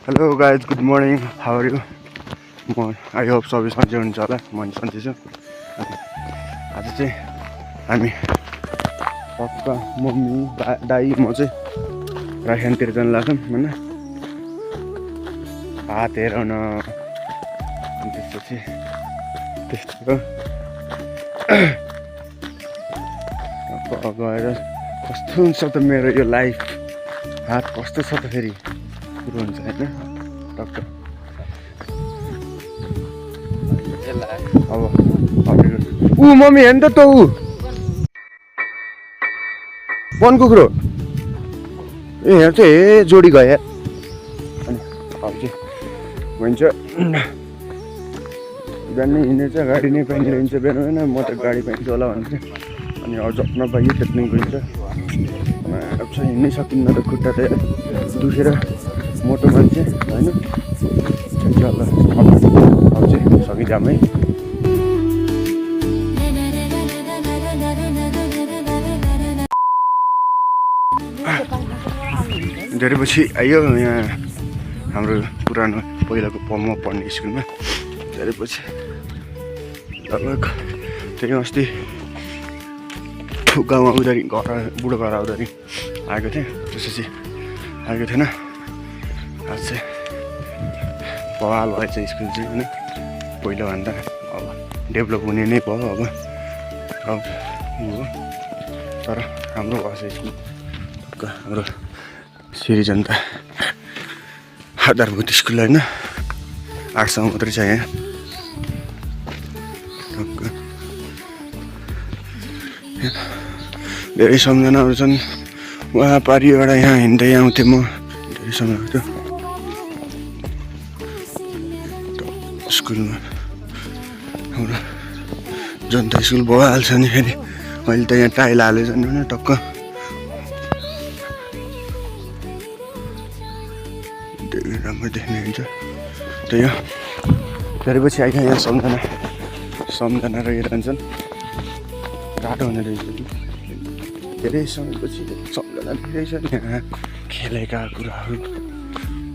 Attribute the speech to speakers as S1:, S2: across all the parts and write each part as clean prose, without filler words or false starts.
S1: Hello guys good morning how are you I hope सबै सन्चै हुनुहुन्छ होला म पनि सन्चै छु आज चाहिँ हामी पक्का मम्मी दाई म चाहिँ राखेनतिर जानु लाग्छौँ होइन हात हेराउन अनि त्यसपछि त्यस्तो गएर कस्तो हुन्छ त मेरो यो लाइफ हात कस्तो छ त फेरि कुरो हुन्छ होइन डक्टर अब ऊ मम्मी हेर्नु त ऊ वन कुखुरो ए हेर्छ ए जोडी गयो अनि अब चाहिँ भन्छ बिहान हिँडेछ गाडी नै पाइने रहन्छ बिहान होइन म त गाडी पाइन्छ होला भन्छ अनि अब जप्न पाइयो त्यति गइन्छ अब चाहिँ हिँड्नै सकिन्न त खुट्टा त दुखेर मोटो मान्छे होइन ल अब चाहिँ सकिजाम है धेरै पछि आयो यहाँ हाम्रो पुरानो पहिलाको म पढ्ने स्कुलमा धेरै पछि लगभग त्यही अस्ति गाउँमा उधारी घर बुढो घर उधारी आएको थिएँ त्यसपछि आएको थिएन आज चाहिँ बवाल भएछ स्कुल चाहिँ होइन पहिलाभन्दा अब डेभलप हुने नै भयो अब हो तर राम्रो भएछ स्कुल हाम्रो श्री जनता आधारभूत स्कुल होइन 800 मात्रै छ यहाँ धेरै सम्झनाहरू छन् उहाँ पारिबाट यहाँ हिँड्दै आउँथेँ म धेरै सम्झनाहरू थियो स्कुलमा हाम्रो जनता स्कुल भइहाल्छ नि फेरि अहिले त यहाँ टाइल हालेछ नि होइन टक्क राम्रो देख्ने हुन्छ त्यही हो धेरै पछि आइकन यहाँ सम्झना रहिरहन्छन् गाह्रो हुने रहेछ धेरै समयपछि सम्झना देखिरहेछ नि यहाँ खेलेका कुराहरू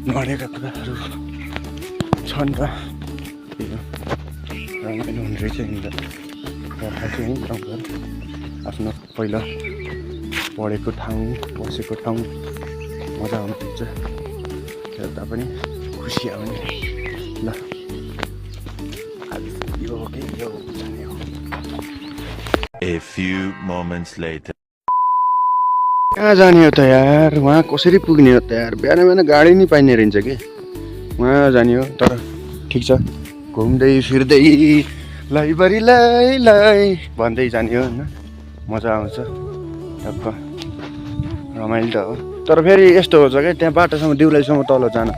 S1: गरेका कुराहरू छन् त त्यही हो रमाइलो हुने रहेछ नि त गाउँघर आफ्नो पहिला पढेको ठाउँ बसेको ठाउँ मजा आउनुहुन्छ हेर्दा पनि खुसी आउने ल यो हो कि यो जाने हो
S2: A few moments later.
S1: कहाँ जाने हो त यार वहाँ कसरी पुग्ने हो त यार बिहान बिहान गाडी नै पाइने रहन्छ कि वहाँ जाने हो तर ठिक छ घुम्दै फिर्दै लैबरी लै भन्दै जाने हो होइन मजा आउँछ टक्क रमाइलो त हो तर फेरि यस्तो हुन्छ क्या त्यहाँ बाटोसम्म दिउलाईसम्म तल जान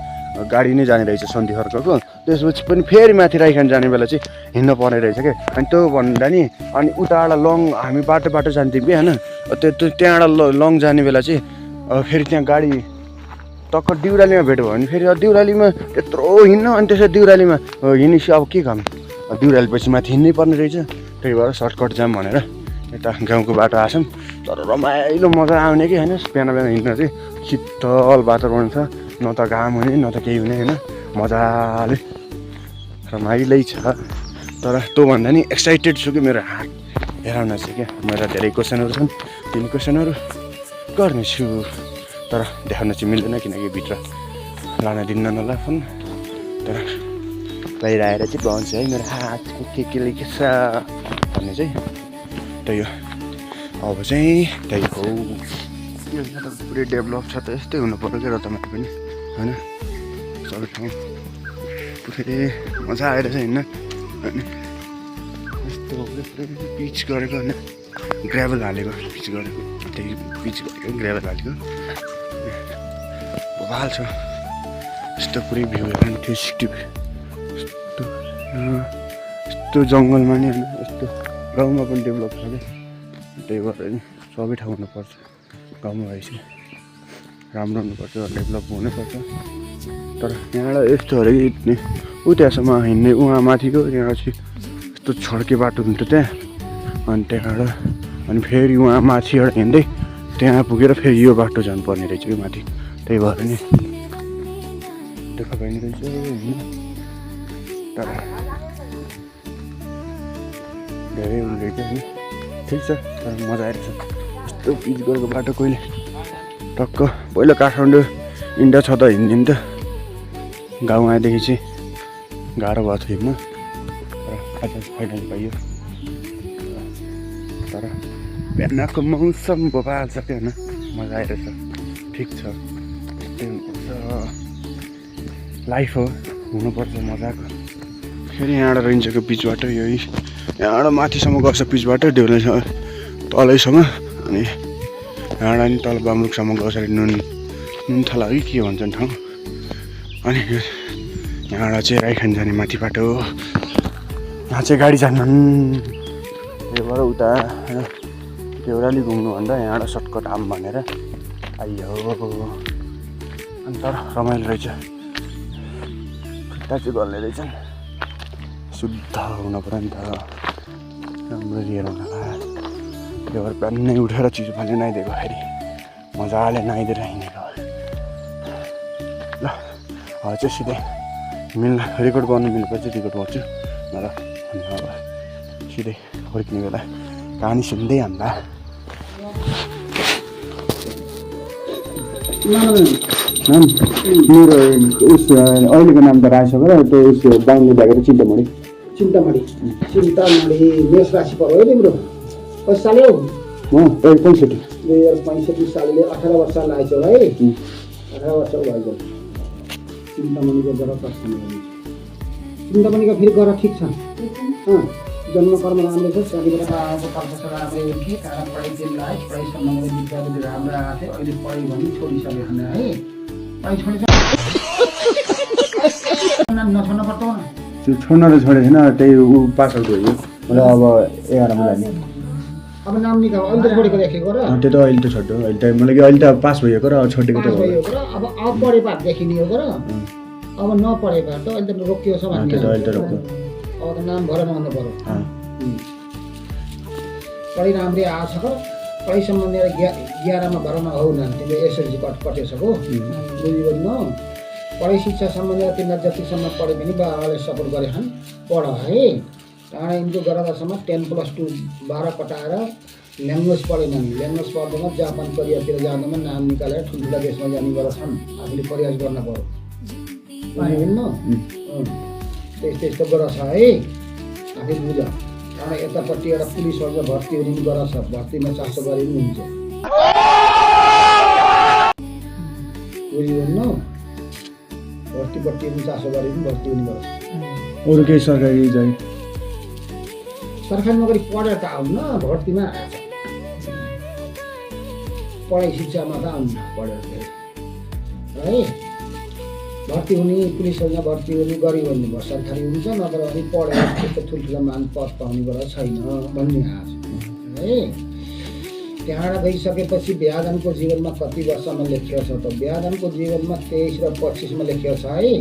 S1: गाडी नै जाने रहेछ सन्धि खर्कको त्यसपछि पनि फेरि माथि राइखान जाने बेला चाहिँ हिँड्नु पर्ने रहेछ क्या अनि त्यो भन्दा नि अनि उताबाट लङ हामी बाटो जान्थ्यौँ कि होइन त्यहाँबाट लङ जाने बेला चाहिँ फेरि त्यहाँ गाडी टक्क दिउरालीमा भेट्यो भने फेरि दिउरालीमा त्यत्रो हिँड्न अनि त्यसरी दिउरालीमा हिँडेपछि अब के काम दिउराली पछि माथि हिँड्नै पर्ने रहेछ त्यही भएर सर्टकट जाम भनेर यता गाउँको बाटो आछौँ तर रमाइलो मजा आउने कि होइन बिहान हिँड्न चाहिँ शीतल वातावरण छ न त घाम हुने न त केही हुने होइन मजाले रमाइलै छ तर त्योभन्दा नि एक्साइटेड छु कि मेरो हात हेराउन चाहिँ क्या मेरो धेरै क्वेसनहरू छन् तिन क्वेसनहरू गर्नेछु तर देखाउन चाहिँ मिल्दैन किनकि भित्र लान दिन्न होला फोन तर बाहिर आएर चाहिँ भन्छ है मेरो हातको के लेखेछ भन्ने चाहिँ त्यही हो अब चाहिँ त्यही हो यो त पुरै डेभलप छ त यस्तै हुनु पर्यो क्या रतमाले पनि होइन सबै ठाउँ पुरै मजा आएर चाहिँ हिँड्न अनि यस्तो पिच गरेको होइन ग्राभल हालेको पिच गरेको त्यही पिच गरेको ग्राभल हालेको बवाल छ यस्तो पुरै भ्यू हेर्नु थियो सिक्टिभ यस्तो जङ्गलमा नि होइन यस्तो गाउँमा पनि डेभलप छ क्या त्यही भएर नि सबै ठाउँ हुनुपर्छ गाउँमा भएपछि राम्रो हुनुपर्छ डेभलप हुनुपर्छ तर यहाँबाट यस्तो अरे कि ऊ त्यहाँसम्म हिँड्ने उहाँ माथिको त्यहाँ चाहिँ यस्तो छड्के बाटो हुन्छ त्यहाँ अनि त्यहाँबाट अनि फेरि उहाँ माथिबाट हिँड्दै त्यहाँ पुगेर फेरि यो बाटो जानुपर्ने रहेछ कि माथि त्यही भएर नि दुःख भइरहेछ होइन तर धेरै उयो रहेछ होइन ठिक छ तर मजा आइरहेछ यस्तो पिच गरेको बाटो कहिले टक्क पहिला काठमाडौँ इन्डिया छ त हिँड्ने नि त गाउँ आएदेखि चाहिँ गाह्रो भएको थियो हिँड्न तर आज फाइनल पाइयो तर बिहानको मौसम बबाल्छ क्या होइन मजा आइरहेछ ठिक छ त्यस्तै हुनुपर्छ लाइफ हो हुनुपर्छ मजाको फेरि यहाँबाट रहन्छको पिचबाट यही यहाँबाट माथिसम्म गर्छ पिचबाट डेउलाइसँग तलैसँग अनि यहाँबाट नि तल बाम्रुकसम्म गएछ अरे नुनथला है के भन्छन् ठाउँ अनि यहाँबाट चाहिँ राइखान जाने माथि बाटो यहाँ चाहिँ गाडी जान्नन् त्योबाट उता देउराली घुम्नुभन्दा यहाँबाट सर्टकट आम भनेर आइयो अनि तर रमाइलो रहेछ खुट्टा चाहिँ गल्ने रहेछन् शुद्ध हुन पऱ्यो नि त राम्रो लिएर हुनलाई त्यो भएर बिहानै उठेर चिजो पनि नुहाइदिएको फेरि मजाले नुहाइदिएर हिँडेको ल अब चाहिँ सिधै रेकर्ड गर्नु मिलेपछि रेकर्ड गर्छु ल अब सिधै फर्किने बेला कहानी सुन्दै हामीलाई मेरो उस अहिलेको नाम त राखेको र त्यो उस बाङ्गे भ्याएको चिन्तामणी
S3: मेष राशि पर्यो है तिम्रो कति साल हो
S1: 65
S3: 2065 सालले 18 वर्ष लागेको है 18 वर्ष भएको चिन्तामणिको ग्रह कस्तो चिन्तामणिको फेरि ग्रह ठिक छ जन्म कर्म राम्रो छ साथीबाट आएको कल्पना राम्रै उठे कारण पढाइ दिनलाई पढाइ सम्बन्धी विद्यार्थी राम्रो आएको थियो अहिले पढाइ भने छोडिसक्यो भने है पढाइ छोडिसक्यो नछोड्नु पर्छ
S1: त्यो छोड्न त छोडेको छैन त्यही ऊ पास आउट भयो मतलब अब 11मा जाने
S3: अब नाम निकाल अहिले त छोडेको देखेको र
S1: त्यो त अहिले त छोड्यो अहिले त मतलब कि अहिले त पास भएको र छोडेको त
S3: अब पढे पाठ देखिने हो र अब नपढे पाठ त अहिले त रोकियो छ भन्ने
S1: त्यो त अहिले त रोक्यो
S3: अब त नाम भएर नहुनु पर्यो पढाइ राम्रै आएको छ पढाइ सम्बन्धी 11मा भएर नहौ न तिमीले एसएलसी कटेछ हो बुझ्यो न पढाइ शिक्षा सम्बन्धी तिमीलाई जतिसम्म पढे पनि बाबाले सपोर्ट गरे छन् पढ है टाढा इन्टु गरेरसम्म 10+2 12 कटाएर ल्याङ्ग्वेज पढेनन् ल्याङ्ग्वेज पढ्दैमा जापान कोरियातिर जाँदामा नाम निकालेर ठुल्ठुला देशमा जाने गर्छन् आफूले प्रयास गर्न पर्यो बुझ्नु त्यस्तो गरछ है आफै बुझ कारण यतापट्टि एउटा पुलिसहरू भर्ती हुने पनि गरछ भर्तीमा चासो गरे पनि हुन्छ बुझ्नु भर्तीपट्टि पनि चासो गरे पनि भर्ती हुने गर्छ
S1: अरू केही सरकारी जाइ
S3: सरकारी नोकरी पढेर त आउन भर्तीमा पढाइ शिक्षामा त आउनु पढेर है भर्ती हुने पुलिसहरूमा भर्ती हुने गरिब भन्ने भयो सरकारी हुन्छ नत्र अनि पढेर त्यस्तो ठुल्ठुलो मान पद पाउने कुरा छैन भन्ने आश है त्यहाँबाट गइसकेपछि बिहादानको जीवनमा कति वर्षमा लेखिएको छ त बिहादानको जीवनमा 23 र 25मा लेखिएको छ है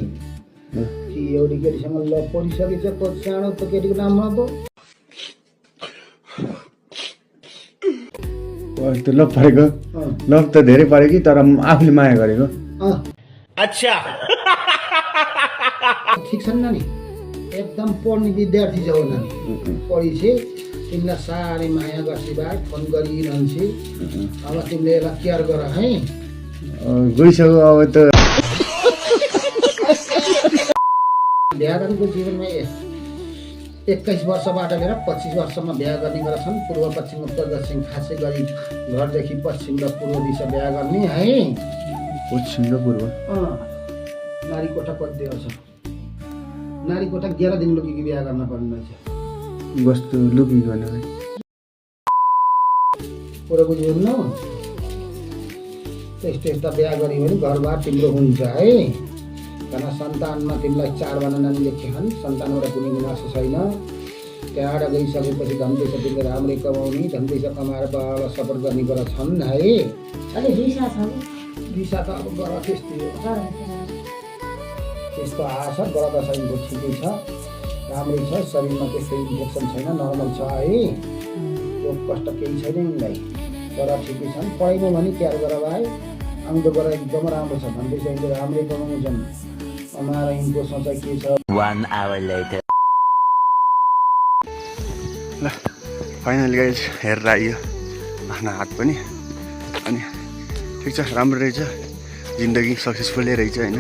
S3: कि एउटी केटीसँग ल पढिसकेछ कति सानो त केटीको नाममा पो
S1: त्यो लभ परेको लभ त धेरै पऱ्यो कि तर आफूले माया गरेको
S3: अच्छा ठिक छ नि एकदम पढ्ने विद्यार्थी छौ नानी पढिछे तिमीलाई साह्रै माया गर्छे बा फोन गरिरहन्छे अब तिमीले यसलाई केयर गर है
S1: गइसक्यो अब त बिहादानको
S3: जीवनमा 21 वर्षबाट लिएर 25 वर्षमा बिहा गर्ने गर्छन् पूर्व पश्चिम उत्तर दक्षिण खासै गरी घरदेखि पश्चिम र पूर्व दिशा बिहा गर्ने है
S1: पश्चिम र पूर्व
S3: नारी कोठा पद्य छ नारी कोठा 11 दिन लुकीको बिहा गर्न पर्ने रहेछ
S1: वस्तु लुकी गर्ने
S3: पुरा बुझ्नु त्यस्तो बिहा गऱ्यो भने घरबार तिम्रो हुन्छ है कारण सन्तानमा तिमीलाई 4 जना नानी लेखेछन् सन्तानबाट कुनै गुनासो छैन त्यहाँबाट गइसकेपछि धन पैसा तिमीले राम्रै कमाउने धन पैसा कमाएर बाबालाई सपोर्ट गर्ने गर्छन् है दिशा त अब गर त्यस्तो आछ गरदा छैन ठिकै छ राम्रै छ शरीरमा त्यस्तो इन्फेक्सन छैन नर्मल छ है रोग कष्ट केही छैन यिनलाई तर ठिकै छन् पढाइमा भने केयर गर भाइ आउँदो गर एकदम राम्रो छ भन्दै चाहिँ राम्रै कमाउँछन् उहाँहरू यिनको सोचाइ के छ।
S2: 1 hour later.
S1: ल फाइनली गाइज हेरेर आइयो आफ्नो हात पनि। अनि ठिक छ, राम्रो रहेछ, जिन्दगी सक्सेसफुलै रहेछ होइन।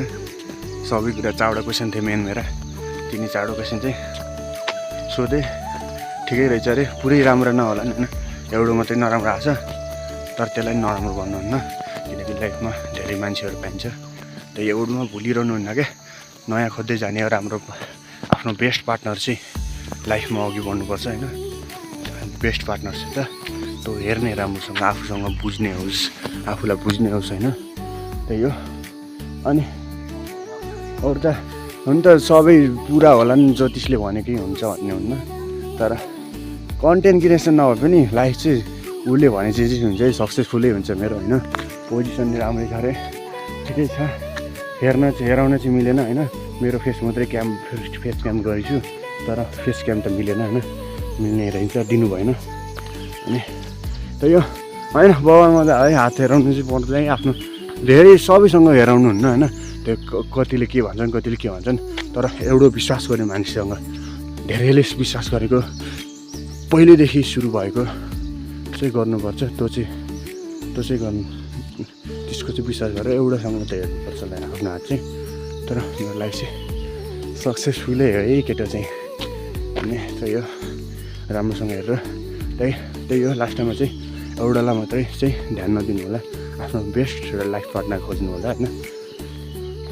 S1: सबै कुरा 4वटा क्वेसन थियो मेन मेरा, तिनी 4वटा क्वेसन चाहिँ सोधेँ, ठिकै रहेछ अरे। पुरै राम्रो नहोला नि होइन, एउटा मात्रै नराम्रो आएको छ, तर त्यसलाई नराम्रो भन्नुहुन्न, किनकि लाइफमा धेरै मान्छेहरू पाइन्छ। त एउटामा भुलिरहनु हुन्न क्या, नयाँ खोज्दै जाने हो। राम्रो आफ्नो बेस्ट पार्टनर चाहिँ लाइफमा अघि बढ्नुपर्छ होइन। बेस्ट पार्टनरसित त्यो हेर्ने राम्रोसँग, आफूसँग बुझ्ने होस्, आफूलाई बुझ्ने होस् होइन, त्यही हो। अनि अरू त हुन त सबै पुरा होला नि, ज्योतिषले भनेकै हुन्छ भन्ने हुन्न, तर कन्टेन्ट क्रिएसन नभए पनि लाइफ चाहिँ उसले भने चाहिँ हुन्छ है, सक्सेसफुलै हुन्छ मेरो होइन। पोजिसन राम्रै छ अरे, ठिकै छ। हेराउन चाहिँ मिलेन होइन, मेरो फेस मात्रै फेस क्याम गरेछु, तर फेस क्याम त मिलेन होइन, मिल्ने रहेछ दिनु भएन। अनि त्यही हो होइन, बाबामा त है हात हेराउनु चाहिँ पर्दैन, आफ्नो धेरै सबैसँग हेराउनु हुन्न होइन। त्यो कतिले के भन्छन्, कतिले के भन्छन्, तर एउटा विश्वास गर्ने मान्छेसँग, धेरैले विश्वास गरेको, पहिल्यैदेखि सुरु भएको चाहिँ गर्नुपर्छ। त्यो चाहिँ गर्नु, त्यसको चाहिँ विश्वास गरेर एउटासँग मात्रै हेर्नुपर्छ आफ्नो हात चाहिँ। तर मेरो लाइफ चाहिँ सक्सेसफुलै हो है केटा चाहिँ, अनि त्यही हो, राम्रोसँग हेरेर त्यही हो। लास्टमा चाहिँ एउटालाई मात्रै चाहिँ ध्यान नदिनु होला, आफ्नो बेस्ट लाइफ पार्टनर खोज्नु होला होइन।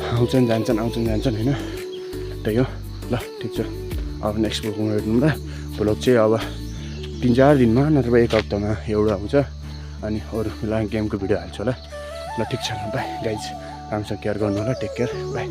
S1: आउँछन् जान्छन् होइन, त्यही हो। ल ठिक छ, अब नेक्स्ट ब्लगमा हेर्नु ल। ब्लग चाहिँ अब 3-4 दिनमा नत्र 1 हप्तामा एउटा आउँछ, अनि अरू गेमको भिडियो हाल्छु होला। ल ठिक छ, बाई गाइज, राम्रोसँग केयर गर्नु होला, टेक केयर, बाई।